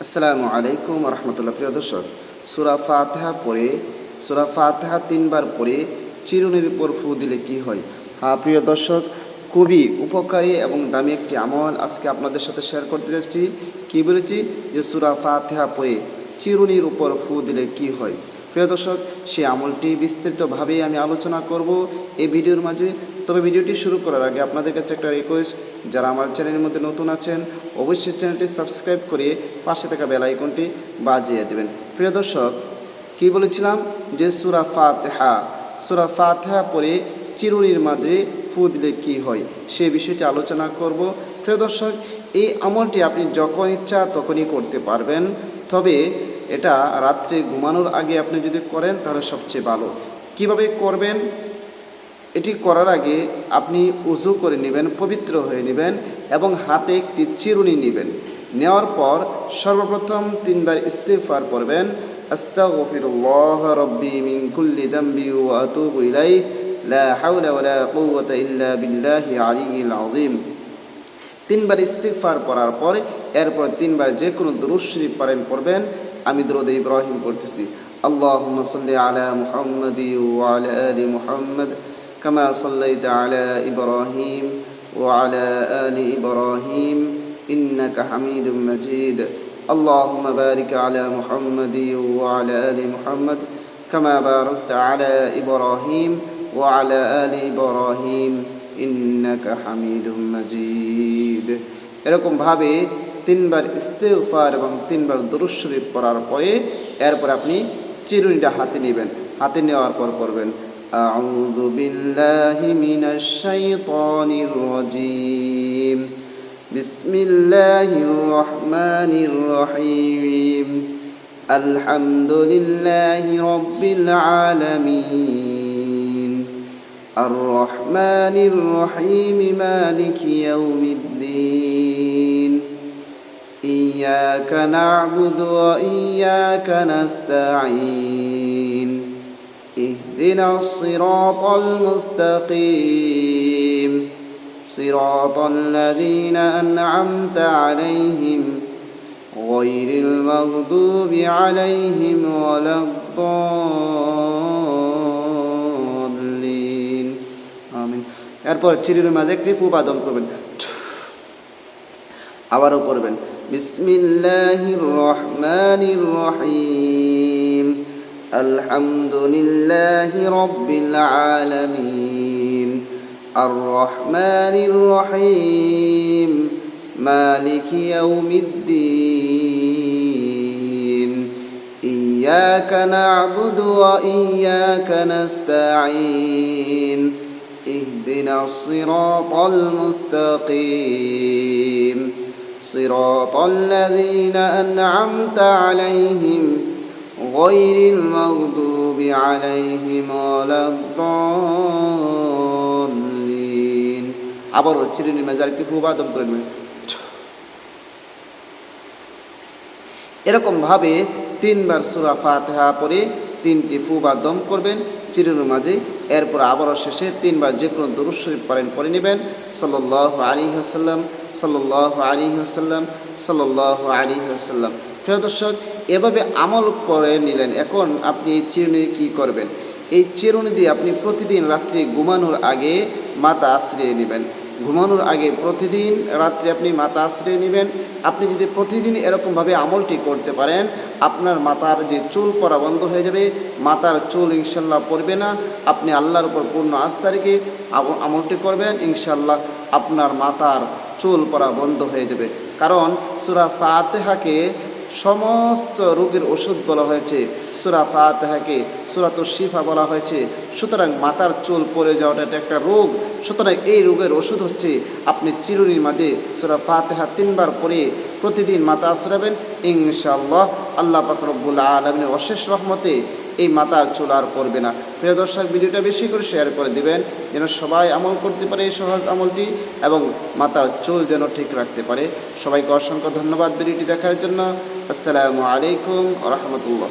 আসসালামু আলাইকুম রহমতুল্লাহ। প্রিয় দর্শক, সূরা ফাতিহা পড়ে সূরা ফাতিহা 3 বার পড়ে চিরুনির উপর ফু দিলে কি হয়? হ্যাঁ প্রিয় দর্শক, খুবই উপকারী এবং দামি একটি আমল আজকে আপনাদের সাথে শেয়ার করতে যাচ্ছি। কি বলেছি যে সূরা ফাতিহা পড়ে চিরুনির উপর ফু দিলে কি হয়? প্রিয় দর্শক, সেই আমলটি বিস্তৃতভাবে আমি আলোচনা করব এই ভিডিওর মাঝে। তবে ভিডিওটি শুরু করার আগে আপনাদের কাছে একটা রিকোয়েস্ট, যারা আমার চ্যানেলের মধ্যে নতুন আছেন অবশ্যই চ্যানেলটি সাবস্ক্রাইব করে পাশে থাকা বেল আইকনটি বাজিয়ে দেবেন। প্রিয় দর্শক, কি বলেছিলাম যে সূরা ফাতিহা পড়ে চিরুনির মাঝে ফু দিলে কী হয় সেই বিষয়টি আলোচনা করব। প্রিয় দর্শক, এই আমলটি আপনি যখন ইচ্ছা তখনই করতে পারবেন, তবে এটা রাত্রে ঘুমানোর আগে আপনি যদি করেন তাহলে সবচেয়ে ভালো। কিভাবে করবেন? এটি করার আগে আপনি উযু করে নেবেন, পবিত্র হয়ে নেবেন এবং হাতে একটি চিরুনি নেবেন। নেওয়ার পর সর্বপ্রথম 3 বার ইস্তিগফার পড়বেন। আস্তাগফিরুল্লাহ রাব্বি মিন কুল্লি যামবি ওয়া আতুবু ইলাইহি লা হাওলা ওয়ালা কুওয়াতা ইল্লা বিল্লাহি আলিয়্যিল আযীম। 3 বার ইস্তিগফার পড়ার পর এরপর 3 বার যে কোনো দুরূদ শরীফ পড়বেন। আমি দুরূদ ইব্রাহিম পড়তেছি। আল্লাহুম্মা সাল্লি আলা মুহাম্মাদি ওয়া আলা আলি মুহাম্মাদ كما صليت على إبراهيم وعلى آل إبراهيم إنك حميد مجيد اللهم بارك على محمد وعلى آل محمد كما باركت على إبراهيم وعلى آل إبراهيم إنك حميد مجيد। এরকম ভাবে 3 বার ইস্তিগফার এবং 3 বার দুরূদ শরীফ পড়ার পরে এরপর আপনি চিরুনিটা হাতে নেবেন। হাতে নেওয়ার পর পড়বেন أعوذ بالله من الشيطان الرجيم بسم الله الرحمن الرحيم الحمد لله رب العالمين الرحمن الرحيم مالك يوم الدين إياك نعبد وإياك نستعين اهدنا الصراط المستقيم صراط الذين أنعمت عليهم غير المغضوب عليهم ولا الضالين آمين। এরপর চিরুনির মাঝে একটি ফু বাদম করবেন, আবারও পড়বেন বিসমিল্লাহির রহমানির রহিম الحمد لله رب العالمين الرحمن الرحيم مالك يوم الدين إياك نعبد وإياك نستعين اهدنا الصراط المستقيم صراط الذين أنعمت عليهم غير المغضوب عليهم ولا الضالين। আবার চিরুনির মাঝে আরেকটি ফু বাদম করে নেবেন। এরকম ভাবে 3 বার সূরা ফাতিহা পড়ে 3টি ফু বাদম করবেন চিরুনির মাঝে। এরপর আবারও শেষে 3 বার যে কোনো দুরূদ শরীফ পড়ে নেবেন। সাল্লাল্লাহু আলাইহি ওয়াসাল্লাম সাল্লাল্লাহু আলাইহি ওয়াসাল্লাম সাল্লাল্লাহু আলাইহি ওয়াসাল্লাম। প্রিয় দর্শক, এভাবে আমল করে নিলেন। এখন আপনি এই চিরুনি কী করবেন? এই চিরুনি দিয়ে আপনি প্রতিদিন রাত্রি ঘুমানোর আগে মাথা আশ্রিয়ে নেবেন। ঘুমানোর আগে প্রতিদিন রাত্রে আপনি মাথা আশ্রিয়ে নেবেন। আপনি যদি প্রতিদিন এরকমভাবে আমলটি করতে পারেন, আপনার মাথার যে চুল পড়া বন্ধ হয়ে যাবে, মাথার চুল ইনশাল্লাহ পড়বে না। আপনি আল্লাহর উপর পূর্ণ আস্থা রেখে আমলটি করবেন, ইনশাল্লাহ আপনার মাথার চুল পড়া বন্ধ হয়ে যাবে। কারণ সূরা ফাতিহাকে সমস্ত রোগের ওষুধ বলা হয়েছে, সূরা ফাতিহাকে সূরাতুশ শিফা বলা হয়েছে। সুতরাং মাথার চুল পড়ে যাওয়াটা এটা একটা রোগ। সুতরাং এই রোগের ওষুধ হচ্ছে আপনি চিরুনির মাঝে সূরা ফাতিহা 3 বার পড়ে প্রতিদিন মাথা আশ্রাবেন, ইনশাআল্লাহ আল্লাহ পাক রব্বুল আলামিনের অশেষ রহমতে এই মাথার চুল আর পড়বে না। প্রিয় দর্শক, ভিডিওটা বেশি করে শেয়ার করে দিবেন যেন সবাই আমল করতে পারে এই সহজ আমলটি এবং মাথার চুল যেন ঠিক রাখতে পারে। সবাইকে অসংখ্য ধন্যবাদ ভিডিওটি দেখার জন্য। আসসালামু আলাইকুম ওয়া রাহমাতুল্লাহ।